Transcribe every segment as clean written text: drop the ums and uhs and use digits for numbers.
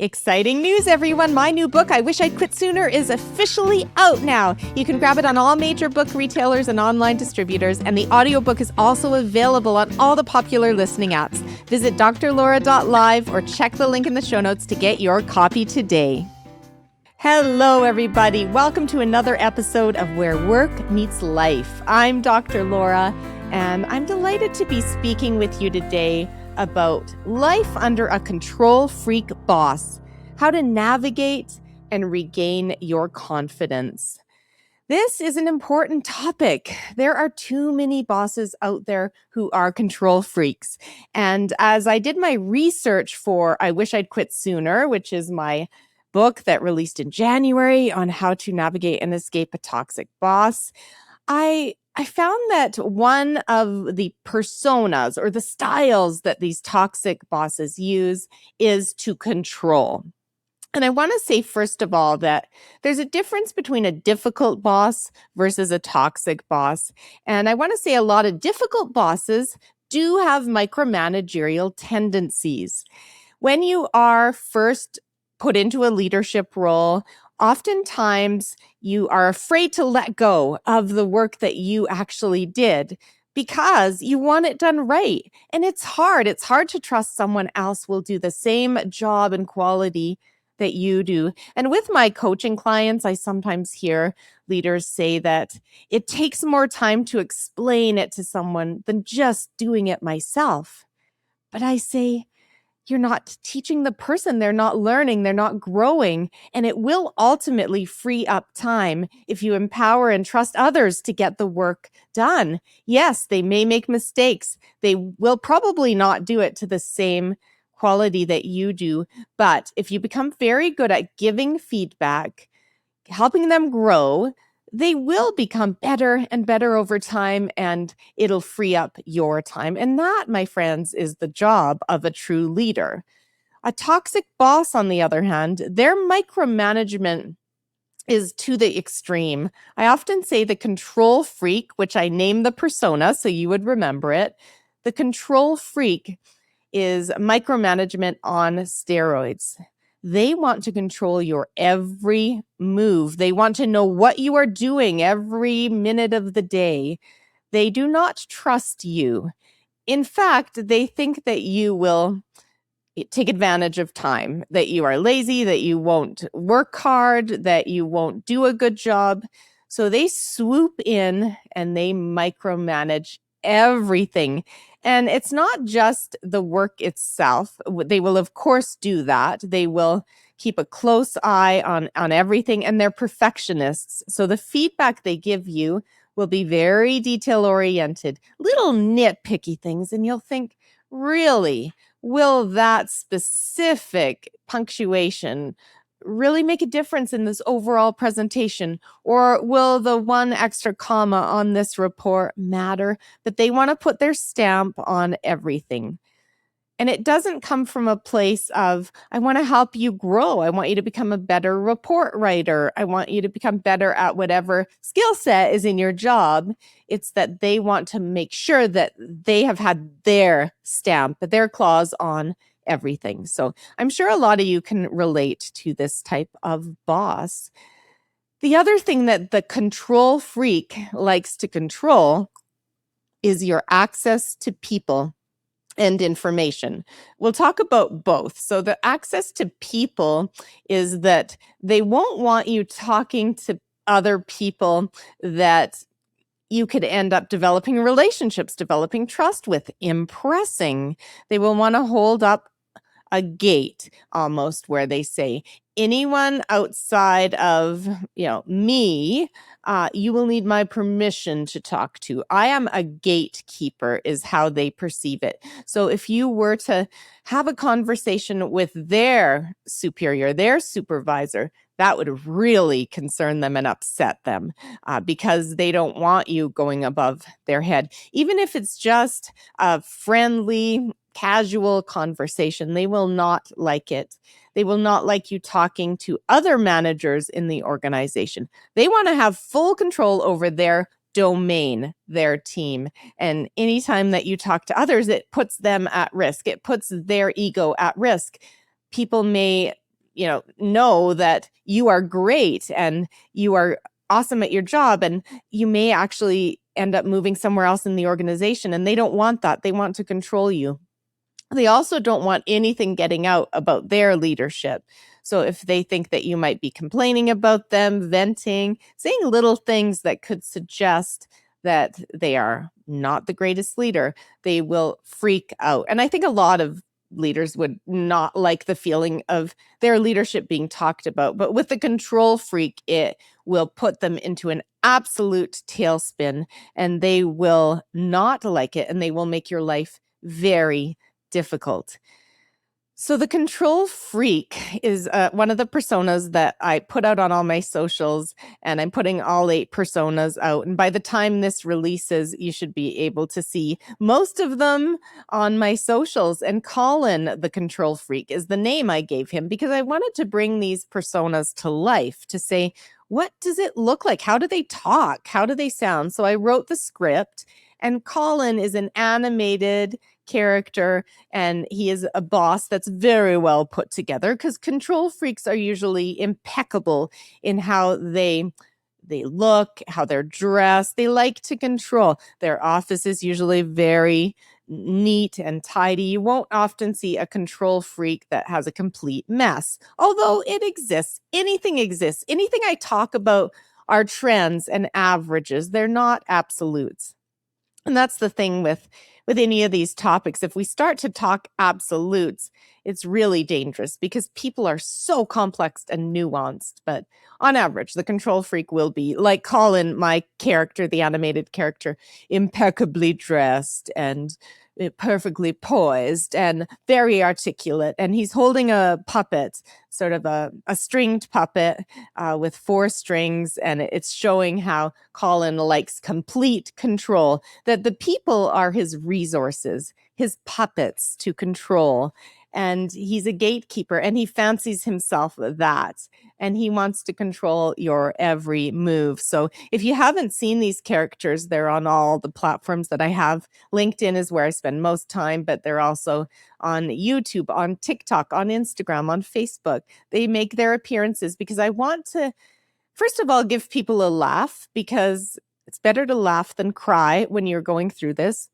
Exciting news, everyone. My new book, I Wish I'd Quit Sooner, is officially out now. You can grab it on all major book retailers and online distributors, and the audiobook is also available on all the popular listening apps. Visit drlaura.live or check the link in the show notes to get your copy today. Hello, everybody. Welcome to another episode of Where Work Meets Life. I'm Dr. Laura, and I'm delighted to be speaking with you today about life under a control freak boss, how to navigate and regain your confidence. This is an important topic. There are too many bosses out there who are control freaks. And as I did my research for I Wish I'd Quit Sooner, which is my book that released in January on how to navigate and escape a toxic boss, I found that one of the personas or the styles that these toxic bosses use is to control. And I want to say, first of all, that there's a difference between a difficult boss versus a toxic boss. And I want to say a lot of difficult bosses do have micromanagerial tendencies. When you are first put into a leadership role, oftentimes you are afraid to let go of the work that you actually did because you want it done right. And it's hard. It's hard to trust someone else will do the same job and quality that you do. And with my coaching clients, I sometimes hear leaders say that it takes more time to explain it to someone than just doing it myself. But I say, you're not teaching the person, they're not learning, they're not growing, and it will ultimately free up time if you empower and trust others to get the work done. Yes, they may make mistakes. They will probably not do it to the same quality that you do, but if you become very good at giving feedback, helping them grow, they will become better and better over time, and it'll free up your time. And that, my friends, is the job of a true leader. A toxic boss, on the other hand, their micromanagement is to the extreme. I often say the control freak, which I name the persona so you would remember it. The control freak is micromanagement on steroids. They want to control your every move. They want to know what you are doing every minute of the day. They do not trust you. In fact, they think that you will take advantage of time, that you are lazy, that you won't work hard, that you won't do a good job. So they swoop in and they micromanage everything. And it's not just the work itself. They will, of course, do that. They will keep a close eye on everything, and they're perfectionists. So the feedback they give you will be very detail-oriented, little nitpicky things, and you'll think, really, will that specific punctuation really make a difference in this overall presentation? Or will the one extra comma on this report matter? But they want to put their stamp on everything. And it doesn't come from a place of, I want to help you grow. I want you to become a better report writer. I want you to become better at whatever skill set is in your job. It's that they want to make sure that they have had their stamp, their claws on everything. So I'm sure a lot of you can relate to this type of boss. The other thing that the control freak likes to control is your access to people and information. We'll talk about both. So the access to people is that they won't want you talking to other people that you could end up developing relationships, developing trust with, impressing. They will want to hold up a gate almost where they say, anyone outside of, me, you will need my permission to talk to. I am a gatekeeper is how they perceive it. So if you were to have a conversation with their superior, their supervisor, that would really concern them and upset them because they don't want you going above their head. Even if it's just a friendly, casual conversation, they will not like it. They will not like you talking to other managers in the organization. They want to have full control over their domain, their team. And anytime that you talk to others, it puts them at risk. It puts their ego at risk. People may know that you are great and you are awesome at your job, and you may actually end up moving somewhere else in the organization, and they don't want that. They want to control you. They also don't want anything getting out about their leadership. So if they think that you might be complaining about them, venting, saying little things that could suggest that they are not the greatest leader, they will freak out. And I think a lot of leaders would not like the feeling of their leadership being talked about. But with the control freak, it will put them into an absolute tailspin, and they will not like it, and they will make your life very difficult. So the control freak is one of the personas that I put out on all my socials, and I'm putting all 8 personas out. And by the time this releases, you should be able to see most of them on my socials. And Colin, the control freak, is the name I gave him because I wanted to bring these personas to life, to say, what does it look like? How do they talk? How do they sound? So I wrote the script, and Colin is an animated character, and he is a boss that's very well put together, because control freaks are usually impeccable in how they look, how they're dressed. They like to control. Their office is usually very neat and tidy. You won't often see a control freak that has a complete mess, although it exists. Anything exists. Anything I talk about are trends and averages. They're not absolutes. And that's the thing with any of these topics. If we start to talk absolutes, it's really dangerous because people are so complex and nuanced. But on average, the control freak will be, like Colin, my character, the animated character, impeccably dressed and perfectly poised and very articulate. And he's holding a puppet, sort of a stringed puppet with 4 strings. And it's showing how Colin likes complete control, that the people are his resources, his puppets to control. And he's a gatekeeper, and he fancies himself that. And he wants to control your every move. So if you haven't seen these characters, they're on all the platforms that I have. LinkedIn is where I spend most time, but they're also on YouTube, on TikTok, on Instagram, on Facebook. They make their appearances because I want to, first of all, give people a laugh, because it's better to laugh than cry when you're going through this.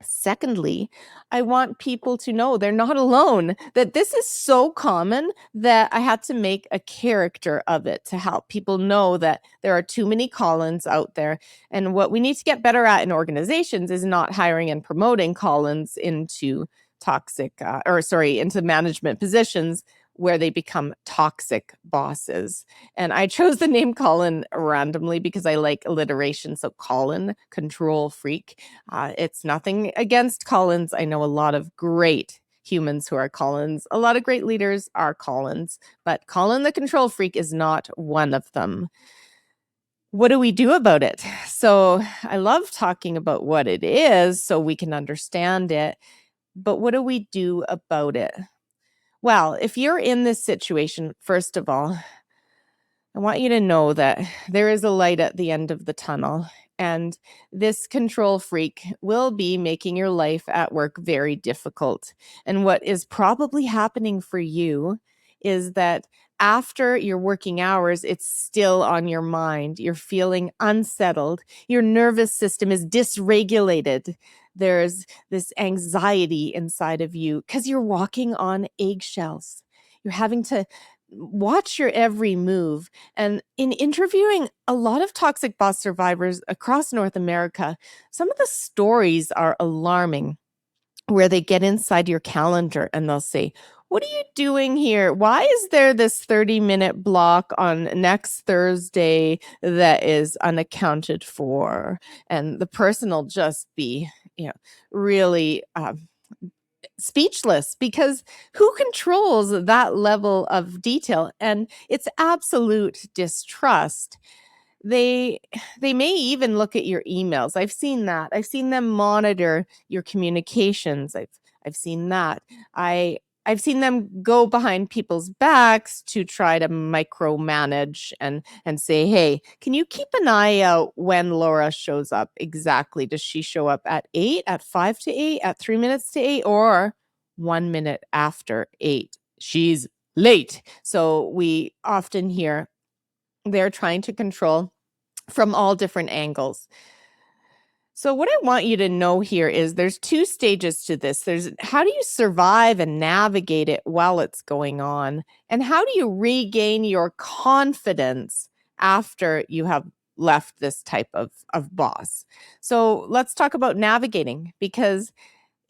Secondly, I want people to know they're not alone, that this is so common that I had to make a character of it to help people know that there are too many Collins out there. And what we need to get better at in organizations is not hiring and promoting Collins into into management positions where they become toxic bosses. And I chose the name Colin randomly because I like alliteration. So Colin, control freak. It's nothing against Collins. I know a lot of great humans who are Collins. A lot of great leaders are Collins, but Colin the control freak is not one of them. What do we do about it? So I love talking about what it is so we can understand it, but what do we do about it? Well, if you're in this situation, first of all, I want you to know that there is a light at the end of the tunnel, and this control freak will be making your life at work very difficult. And what is probably happening for you is that after your working hours, it's still on your mind. You're feeling unsettled. Your nervous system is dysregulated. There's this anxiety inside of you because you're walking on eggshells. You're having to watch your every move. And in interviewing a lot of toxic boss survivors across North America, some of the stories are alarming, where they get inside your calendar and they'll say, "What are you doing here? Why is there this 30-minute block on next Thursday that is unaccounted for?" And the person will just be, really speechless, because who controls that level of detail? And it's absolute distrust. They may even look at your emails. I've seen that. I've seen them monitor your communications. I've seen that. I've seen them go behind people's backs to try to micromanage and say, "Hey, can you keep an eye out when Laura shows up exactly? Does she show up at 8, at 5 to 8, at 3 minutes to 8, or 1 minute after 8? She's late. So we often hear they're trying to control from all different angles. So what I want you to know here is there's two stages to this. There's how do you survive and navigate it while it's going on? And how do you regain your confidence after you have left this type of boss? So let's talk about navigating, because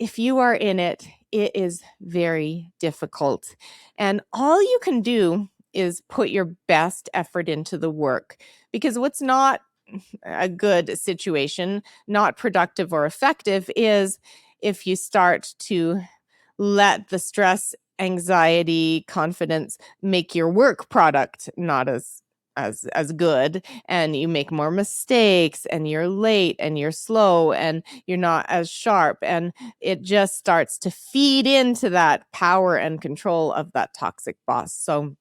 if you are in it, it is very difficult. And all you can do is put your best effort into the work, because what's not a good situation, not productive or effective, is if you start to let the stress, anxiety, confidence make your work product not as good, and you make more mistakes, and you're late, and you're slow, and you're not as sharp, and it just starts to feed into that power and control of that toxic boss. So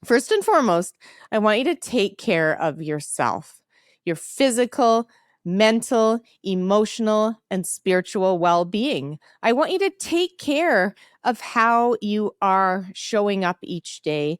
first and foremost, I want you to take care of yourself, your physical, mental, emotional, and spiritual well-being. I want you to take care of how you are showing up each day.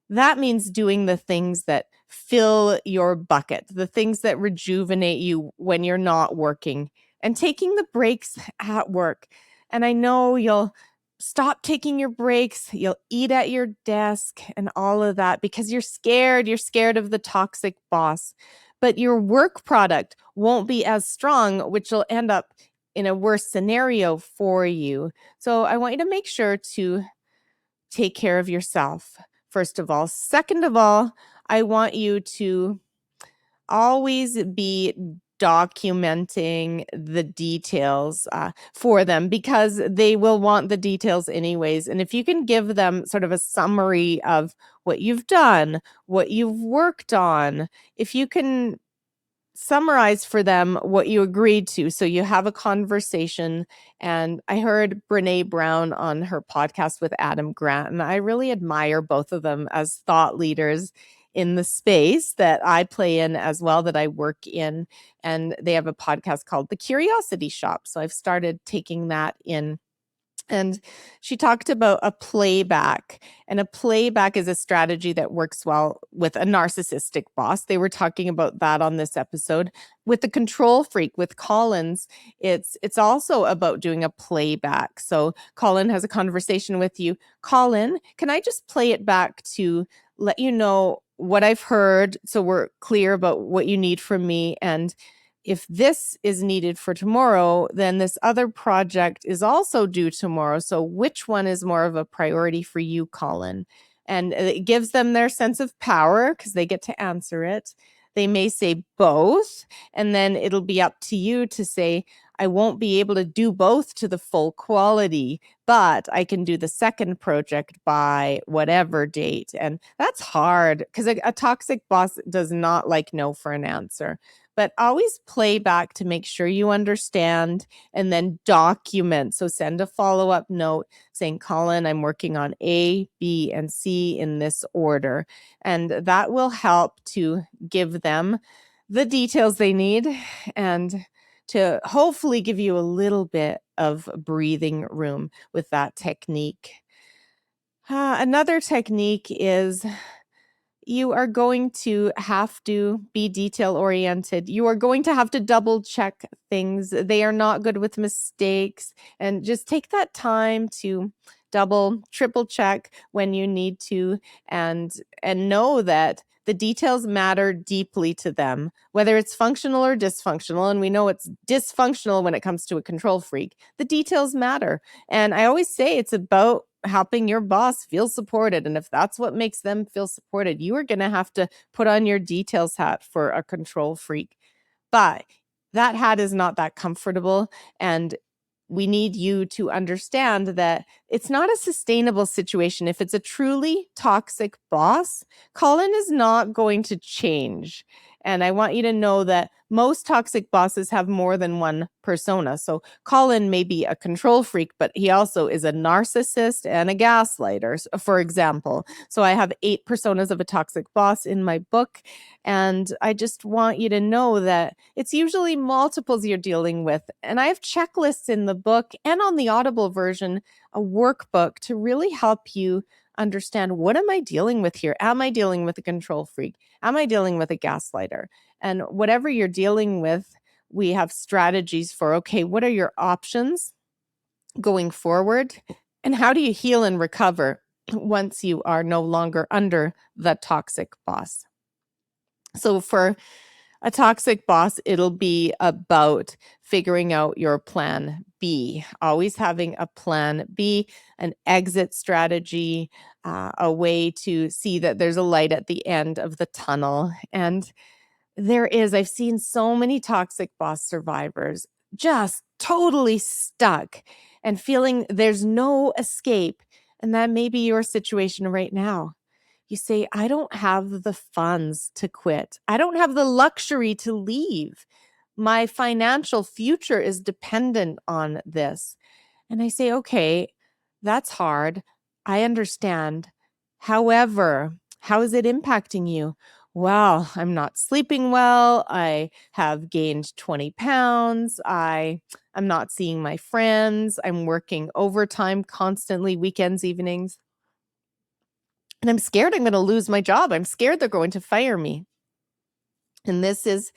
That means doing the things that fill your bucket, the things that rejuvenate you when you're not working, and taking the breaks at work. And I know you'll stop taking your breaks, you'll eat at your desk and all of that because you're scared. You're scared of the toxic boss. But your work product won't be as strong, which will end up in a worse scenario for you. So I want you to make sure to take care of yourself, first of all. Second of all, I want you to always be documenting the details for them, because they will want the details anyways. And if you can give them sort of a summary of what you've done, what you've worked on, if you can summarize for them what you agreed to. So you have a conversation. And I heard Brene Brown on her podcast with Adam Grant, and I really admire both of them as thought leaders in the space that I play in as well, that I work in. And they have a podcast called The Curiosity Shop. So I've started taking that in. And she talked about a playback. And a playback is a strategy that works well with a narcissistic boss. They were talking about that on this episode. With the control freak, with Collins, it's also about doing a playback. So Colin has a conversation with you. Colin, can I just play it back to let you know what I've heard, so we're clear about what you need from me? And if this is needed for tomorrow, then this other project is also due tomorrow. So which one is more of a priority for you, Colin? And it gives them their sense of power because they get to answer it. They may say both, and then it'll be up to you to say, I won't be able to do both to the full quality, but I can do the second project by whatever date. And that's hard because a toxic boss does not like no for an answer. But always play back to make sure you understand, and then document. So send a follow-up note saying, Colin, I'm working on A, B, and C in this order. And that will help to give them the details they need and to hopefully give you a little bit of breathing room with that technique. Another technique is you are going to have to be detail oriented. You are going to have to double check things. They are not good with mistakes. And just take that time to double, triple check when you need to, and know that the details matter deeply to them, whether it's functional or dysfunctional. And we know it's dysfunctional when it comes to a control freak. The details matter. And I always say it's about helping your boss feel supported. And if that's what makes them feel supported, you are going to have to put on your details hat for a control freak. But that hat is not that comfortable. And we need you to understand that it's not a sustainable situation. If it's a truly toxic boss, Colin is not going to change. And I want you to know that most toxic bosses have more than one persona. So Colin may be a control freak, but he also is a narcissist and a gaslighter, for example. So I have 8 personas of a toxic boss in my book. And I just want you to know that it's usually multiples you're dealing with. And I have checklists in the book and on the Audible version, a workbook to really help you understand, what am I dealing with here? Am I dealing with a control freak? Am I dealing with a gaslighter? And whatever you're dealing with, we have strategies for, okay, what are your options going forward? And how do you heal and recover once you are no longer under the toxic boss? So for a toxic boss, it'll be about figuring out your plan B, always having a plan B, an exit strategy, a way to see that there's a light at the end of the tunnel. And I've seen so many toxic boss survivors just totally stuck and feeling there's no escape. And that may be your situation right now. You say, I don't have the funds to quit. I don't have the luxury to leave. My financial future is dependent on this. And I say, okay, that's hard. I understand. However, how is it impacting you? Well, I'm not sleeping well. I have gained 20 pounds. I'm not seeing my friends. I'm working overtime constantly, weekends, evenings. And I'm scared I'm going to lose my job. I'm scared they're going to fire me. And this is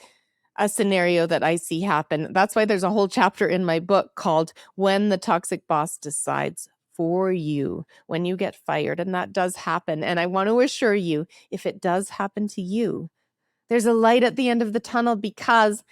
a scenario that I see happen. That's why there's a whole chapter in my book called When the Toxic Boss Decides for You, when you get fired. And that does happen. And I want to assure you, if it does happen to you, there's a light at the end of the tunnel, because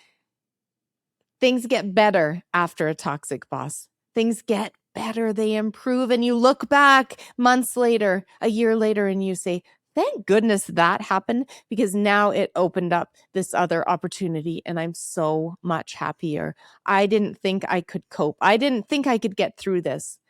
things get better after a toxic boss. Things get better, they improve, and you look back months later, a year later, and you say, thank goodness that happened, because now it opened up this other opportunity and I'm so much happier. I didn't think I could cope. I didn't think I could get through this,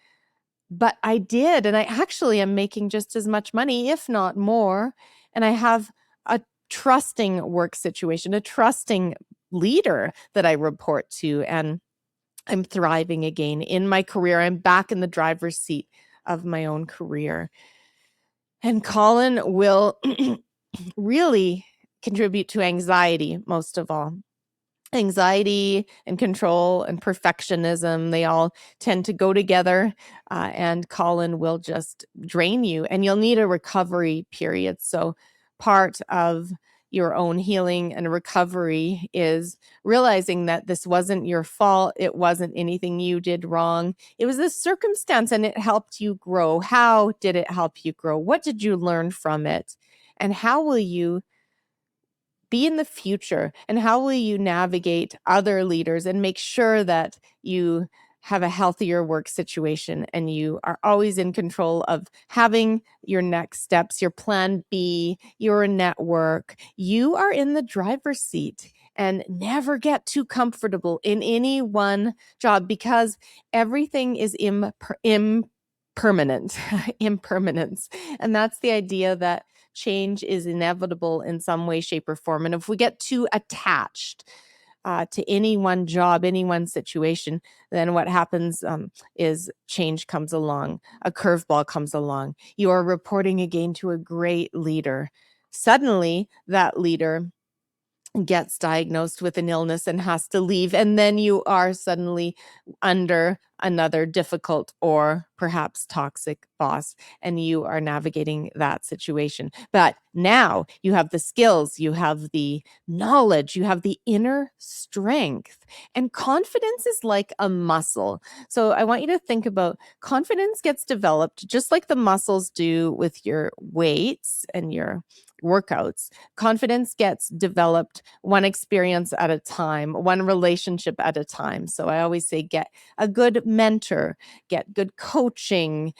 but I did. And I actually am making just as much money, if not more. And I have a trusting work situation, a trusting leader that I report to, and I'm thriving again in my career. I'm back in the driver's seat of my own career. And Colin will really contribute to anxiety most of all. Anxiety and control and perfectionism, they all tend to go together, and Colin will just drain you, and you'll need a recovery period. So part of your own healing and recovery is realizing that this wasn't your fault. It wasn't anything you did wrong. It was a circumstance, and it helped you grow. How did it help you grow? What did you learn from it? And how will you be in the future, and how will you navigate other leaders and make sure that you have a healthier work situation and you are always in control of having your next steps, your plan B, your network? You are in the driver's seat, and never get too comfortable in any one job, because everything is impermanent. Impermanence. And that's the idea that change is inevitable in some way, shape, or form. And if we get too attached to any one job, any one situation, then what happens is change comes along, a curveball comes along. You are reporting again to a great leader. Suddenly, that leader gets diagnosed with an illness and has to leave, and then you are suddenly under another difficult or perhaps toxic boss, and you are navigating that situation. But now you have the skills, you have the knowledge, you have the inner strength, and confidence is like a muscle. So I want you to think about, confidence gets developed just like the muscles do with your weights and your workouts. Confidence gets developed one experience at a time, one relationship at a time. So I always say, get a good mentor, get good coaching,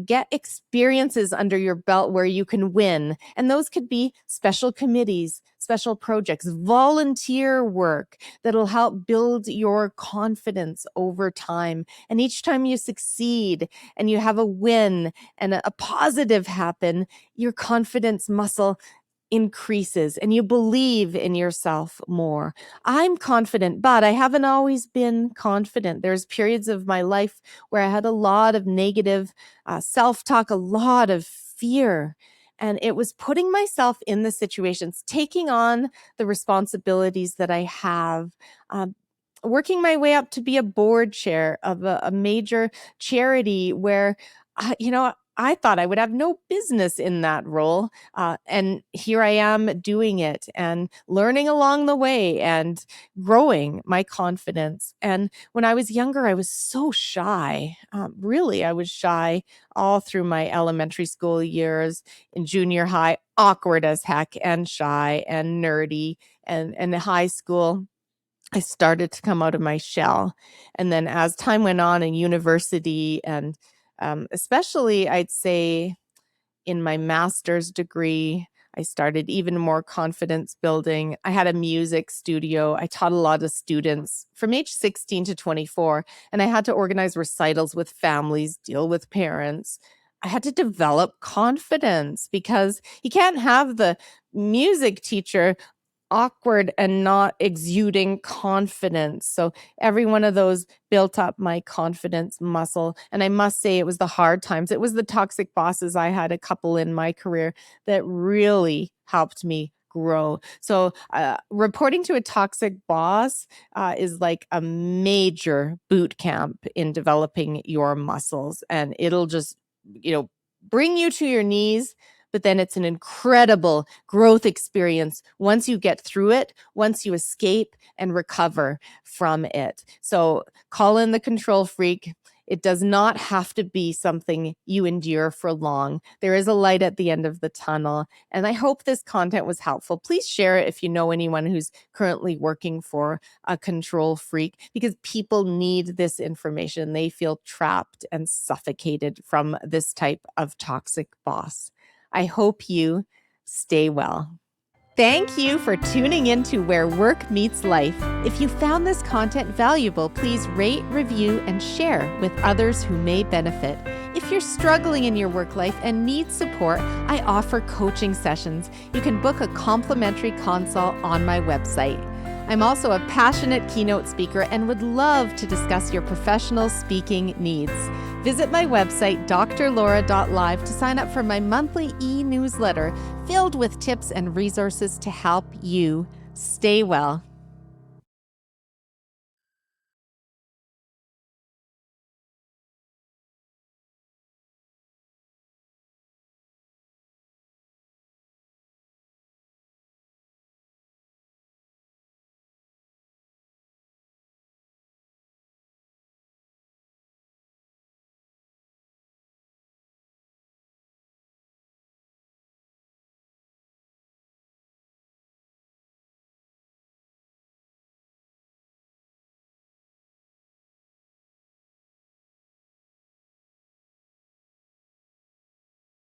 get experiences under your belt where you can win. And those could be special committees, special projects, volunteer work that'll help build your confidence over time. And each time you succeed and you have a win and a positive happen, your confidence muscle increases and you believe in yourself more. I'm confident, but I haven't always been confident. There's periods of my life where I had a lot of negative self-talk, a lot of fear. And it was putting myself in the situations, taking on the responsibilities that I have, working my way up to be a board chair of a major charity where, you know, I thought I would have no business in that role. And here I am doing it and learning along the way and growing my confidence. And when I was younger, I was so shy. Really, I was shy all through my elementary school years. In junior high, awkward as heck and shy and nerdy. And in high school, I started to come out of my shell. And then as time went on in university and especially I'd say in my master's degree, I started even more confidence building. I had a music studio. I taught a lot of students from age 16 to 24, and I had to organize recitals with families, deal with parents. I had to develop confidence because you can't have the music teacher awkward and not exuding confidence. So every one of those built up my confidence muscle. And I must say, it was the hard times. It was the toxic bosses. I had a couple in my career that really helped me grow. So reporting to a toxic boss is like a major boot camp in developing your muscles. And it'll just, bring you to your knees, but then it's an incredible growth experience once you get through it, once you escape and recover from it. So call in the control freak. It does not have to be something you endure for long. There is a light at the end of the tunnel. And I hope this content was helpful. Please share it if you know anyone who's currently working for a control freak, because people need this information. They feel trapped and suffocated from this type of toxic boss. I hope you stay well. Thank you for tuning in to Where Work Meets Life. If you found this content valuable, please rate, review, and share with others who may benefit. If you're struggling in your work life and need support, I offer coaching sessions. You can book a complimentary consult on my website. I'm also a passionate keynote speaker and would love to discuss your professional speaking needs. Visit my website, drlaura.live, to sign up for my monthly e-newsletter filled with tips and resources to help you stay well.